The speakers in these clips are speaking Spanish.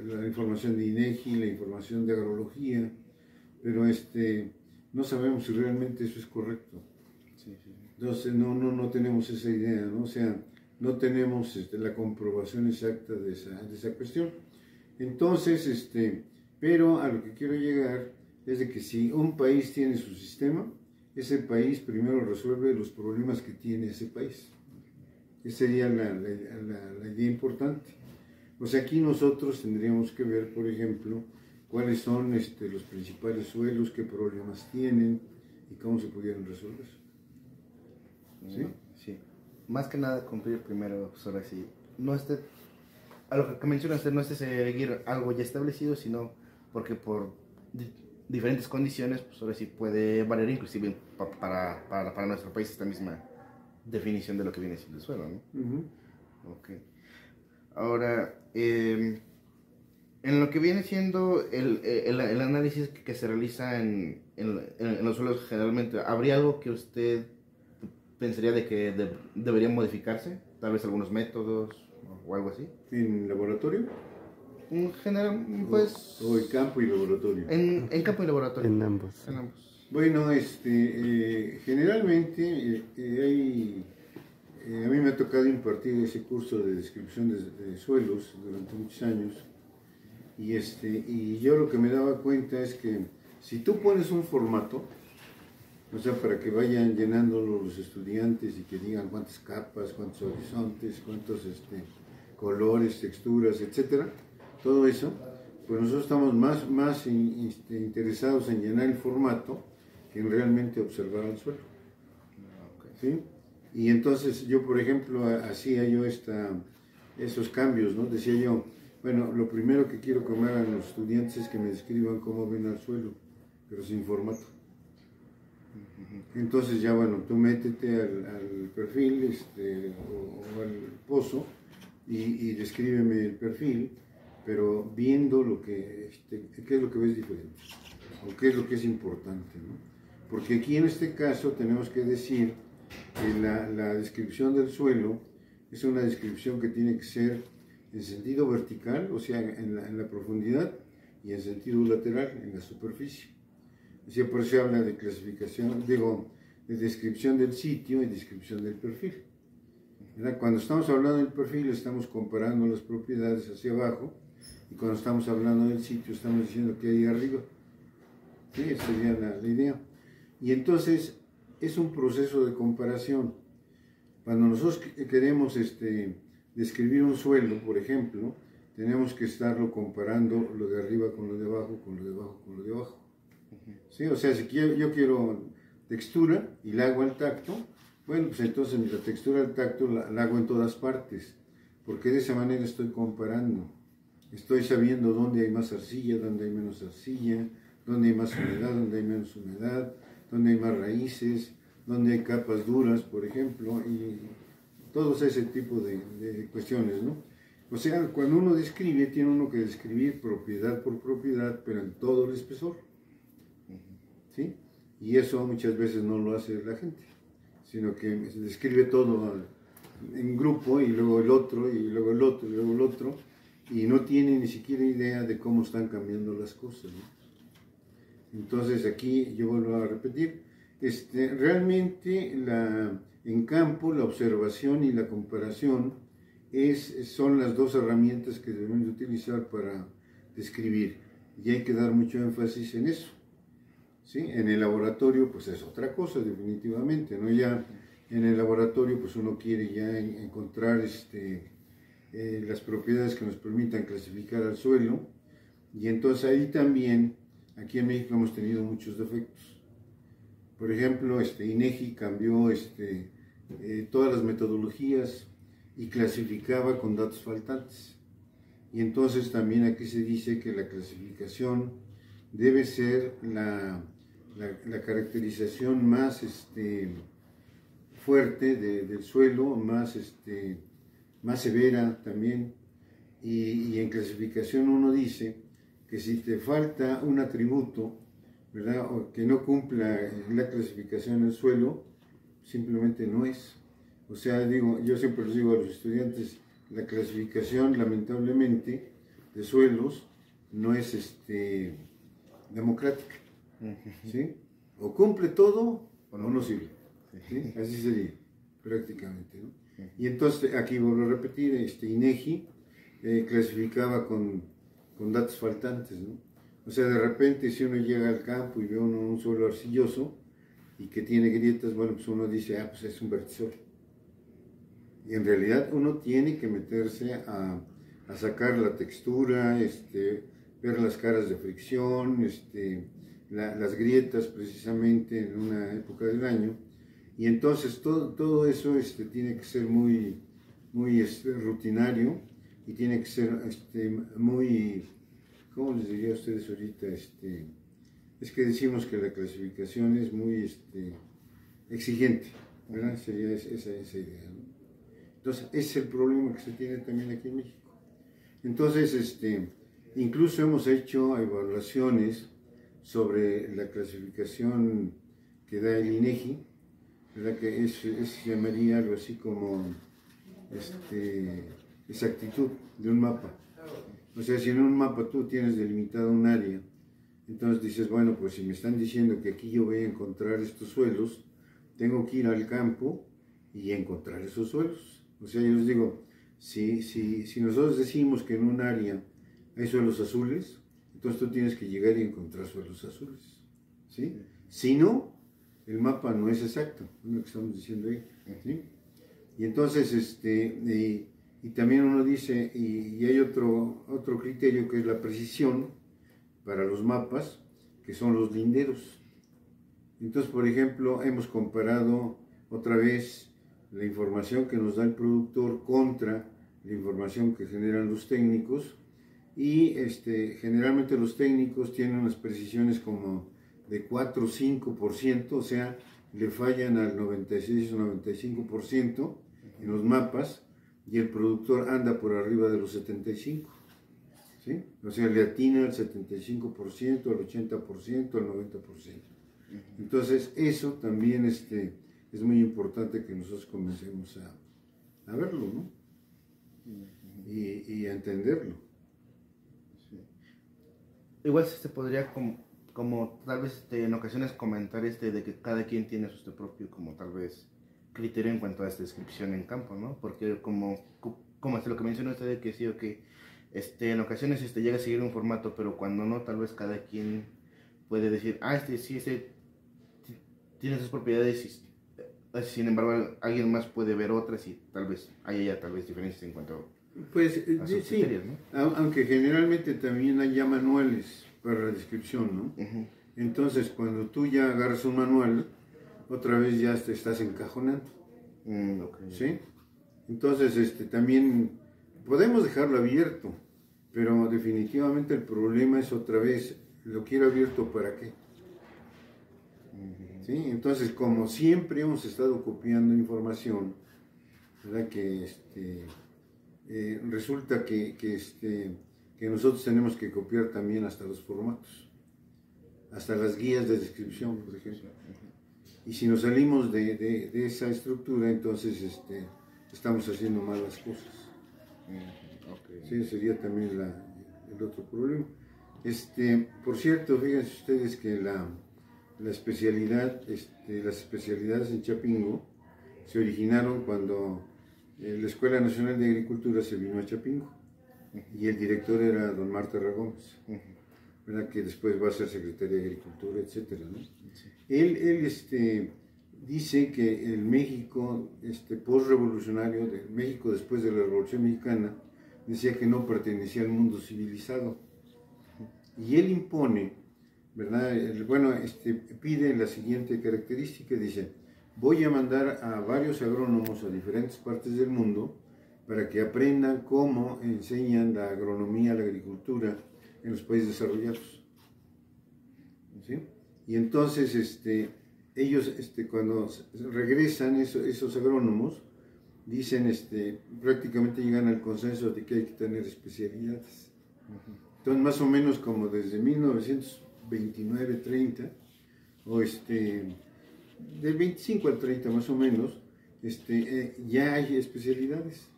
la información de INEGI, la información de agrología, pero no sabemos si realmente eso es correcto. Sí, sí. Entonces no tenemos esa idea, ¿no? O sea, no tenemos la comprobación exacta de esa cuestión. Entonces, pero a lo que quiero llegar es de que si un país tiene su sistema, ese país primero resuelve los problemas que tiene ese país. Esa sería la idea importante. O sea, aquí nosotros tendríamos que ver, por ejemplo, cuáles son los principales suelos, qué problemas tienen y cómo se pudieran resolver. ¿Sí? Sí. Más que nada cumplir primero, pues ahora sí, no a lo que mencionaste, no seguir algo ya establecido, sino porque por diferentes condiciones, pues ahora sí puede variar inclusive para nuestro país esta misma definición de lo que viene siendo el suelo, ¿no? Ok. Ahora, en lo que viene siendo el análisis que se realiza en los suelos generalmente, ¿habría algo que usted pensaría de que debería modificarse? Tal vez algunos métodos o algo así. ¿En laboratorio? En general, pues... O en campo y laboratorio. En campo y laboratorio. En ambos. En ambos. Bueno, generalmente a mí me ha tocado impartir ese curso de descripción de suelos durante muchos años y yo lo que me daba cuenta es que si tú pones un formato, o sea, para que vayan llenándolo los estudiantes y que digan cuántas capas, cuántos horizontes, cuántos colores, texturas, etcétera, todo eso, pues nosotros estamos más interesados en llenar el formato que en realmente observar al suelo. ¿Sí? Y entonces yo, por ejemplo, hacía yo esos cambios, ¿no? Decía yo, bueno, lo primero que quiero que me hagan los estudiantes es que me describan cómo ven al suelo, pero sin formato. Entonces ya, bueno, tú métete al perfil o al pozo y descríbeme el perfil, pero viendo qué es lo que ves diferente, o qué es lo que es importante, ¿no? Porque aquí en este caso tenemos que decir que la descripción del suelo es una descripción que tiene que ser en sentido vertical, o sea, en la profundidad, y en sentido lateral, en la superficie. O sea, por eso se habla de clasificación, de descripción del sitio y descripción del perfil. ¿Verdad? Cuando estamos hablando del perfil, estamos comparando las propiedades hacia abajo, y cuando estamos hablando del sitio, estamos diciendo que hay arriba. ¿Sí? Esa sería la idea. Y entonces, es un proceso de comparación. Cuando nosotros queremos describir un suelo, por ejemplo, tenemos que estarlo comparando lo de arriba con lo de abajo, con lo de abajo con lo de abajo. ¿Sí? O sea, si yo quiero textura y la hago al tacto, bueno, pues entonces la textura al tacto la hago en todas partes, porque de esa manera estoy comparando. Estoy sabiendo dónde hay más arcilla, dónde hay menos arcilla, dónde hay más humedad, dónde hay menos humedad, dónde hay más raíces, dónde hay capas duras, por ejemplo, y todos ese tipo de cuestiones, ¿no? O sea, cuando uno describe, tiene uno que describir propiedad por propiedad, pero en todo el espesor. ¿Sí? Y eso muchas veces no lo hace la gente, sino que describe todo en grupo y luego el otro, y luego el otro, y luego el otro, y no tiene ni siquiera idea de cómo están cambiando las cosas, ¿no? Entonces aquí yo vuelvo a repetir, realmente en campo la observación y la comparación son las dos herramientas que debemos utilizar para describir, y hay que dar mucho énfasis en eso. ¿Sí? En el laboratorio pues es otra cosa definitivamente, ¿no? Ya en el laboratorio pues uno quiere ya encontrar las propiedades que nos permitan clasificar al suelo, y entonces ahí también, aquí en México hemos tenido muchos defectos. Por ejemplo, INEGI cambió todas las metodologías y clasificaba con datos faltantes, y entonces también aquí se dice que la clasificación debe ser la caracterización más fuerte del suelo, más severa también, y en clasificación uno dice que si te falta un atributo, ¿verdad?, o que no cumpla la clasificación del suelo, simplemente no es. O sea, yo siempre les digo a los estudiantes, la clasificación lamentablemente de suelos no es democrática, ¿sí? O cumple todo o no sirve, ¿sí? Así sería prácticamente, ¿no? Y entonces aquí vuelvo a repetir, INEGI clasificaba con datos faltantes, ¿no? O sea, de repente si uno llega al campo y ve un suelo arcilloso y que tiene grietas, bueno, pues uno dice, pues es un vertisol. Y en realidad uno tiene que meterse a sacar la textura, ver las caras de fricción, las grietas precisamente en una época del año. Y entonces todo eso tiene que ser muy rutinario y tiene que ser muy, ¿cómo les diría a ustedes ahorita? Es que decimos que la clasificación es muy exigente, ¿verdad? Sería esa idea, ¿no? Entonces, ese es el problema que se tiene también aquí en México. Entonces, incluso hemos hecho evaluaciones sobre la clasificación que da el INEGI, ¿verdad? Que se llamaría algo así como exactitud de un mapa. O sea, si en un mapa tú tienes delimitado un área, entonces dices, bueno, pues si me están diciendo que aquí yo voy a encontrar estos suelos, tengo que ir al campo y encontrar esos suelos. O sea, yo les digo, si nosotros decimos que en un área hay suelos azules, entonces tú tienes que llegar y encontrar suelos azules, ¿sí? Si no, el mapa no es exacto, es lo que estamos diciendo ahí, ¿sí? Y entonces, y también uno dice, y hay otro criterio que es la precisión para los mapas, que son los linderos. Entonces, por ejemplo, hemos comparado otra vez la información que nos da el productor contra la información que generan los técnicos, y generalmente los técnicos tienen unas precisiones como de 4 o 5%, o sea, le fallan al 96 o 95% en los mapas, y el productor anda por arriba de los 75%, ¿sí? O sea, le atina al 75%, al 80%, al 90%. Entonces, eso también es muy importante que nosotros comencemos a verlo, ¿no? Y a entenderlo. Sí. Igual se podría como tal vez en ocasiones comentar de que cada quien tiene su propio como tal vez criterio en cuanto a esta descripción en campo, ¿no? Porque como hasta lo que mencionó usted de que sí o que en ocasiones llega a seguir un formato, pero cuando no, tal vez cada quien puede decir, sí, tiene sus propiedades y sin embargo alguien más puede ver otras y tal vez haya tal vez diferencias en cuanto pues, a sus sí, criterios, ¿no? Aunque generalmente también hay ya manuales para la descripción, ¿no? Entonces, cuando tú ya agarras un manual, otra vez ya te estás encajonando, Okay. ¿sí? Entonces, también podemos dejarlo abierto, pero definitivamente el problema es otra vez, ¿lo quiero abierto para qué? ¿Sí? Entonces, como siempre hemos estado copiando información, ¿verdad? Que resulta que nosotros tenemos que copiar también hasta los formatos, hasta las guías de descripción, por ejemplo. Y si nos salimos de esa estructura, entonces estamos haciendo mal las cosas. Okay. Sí, sería también el otro problema. Por cierto, fíjense ustedes que la especialidad, las especialidades en Chapingo se originaron cuando la Escuela Nacional de Agricultura se vino a Chapingo, y el director era don Marta Gómez, ¿verdad? Que después va a ser secretario de Agricultura, etcétera, ¿no? Sí. Él dice que el México post-revolucionario, el México después de la Revolución Mexicana, decía que no pertenecía al mundo civilizado, y él impone, ¿verdad? Pide la siguiente característica, dice: voy a mandar a varios agrónomos a diferentes partes del mundo para que aprendan cómo enseñan la agronomía, la agricultura en los países desarrollados, ¿sí? Y entonces ellos cuando regresan esos agrónomos dicen, prácticamente llegan al consenso de que hay que tener especialidades. Entonces, más o menos como desde 1929, 30, o del 25 al 30 más o menos, ya hay especialidades.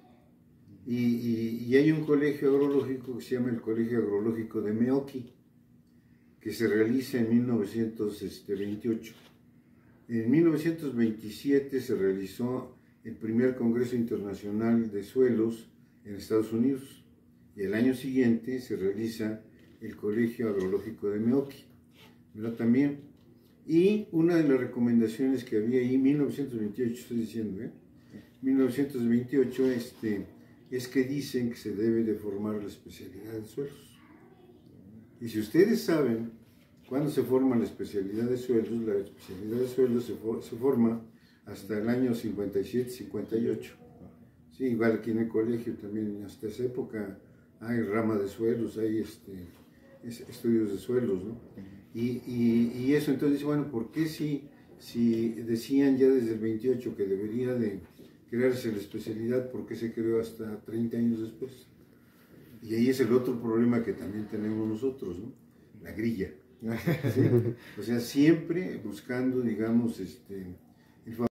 Y hay un colegio agrológico que se llama el Colegio Agrológico de Meoqui, que se realiza en 1928. En 1927 se realizó el primer Congreso Internacional de Suelos en Estados Unidos, y el año siguiente se realiza el Colegio Agrológico de Meoqui, ¿verdad? También. Y una de las recomendaciones que había ahí, 1928 estoy diciendo, 1928, es que dicen que se debe de formar la especialidad de suelos. Y si ustedes saben cuándo se forma la especialidad de suelos se forma hasta el año 57-58. Sí, igual aquí en el colegio también, hasta esa época hay rama de suelos, hay estudios de suelos, ¿no? Y eso, entonces, bueno, ¿por qué si decían ya desde el 28 que debería de crearse la especialidad, por qué se creó hasta 30 años después? Y ahí es el otro problema que también tenemos nosotros, ¿no? La grilla. ¿Sí? O sea, siempre buscando, digamos, el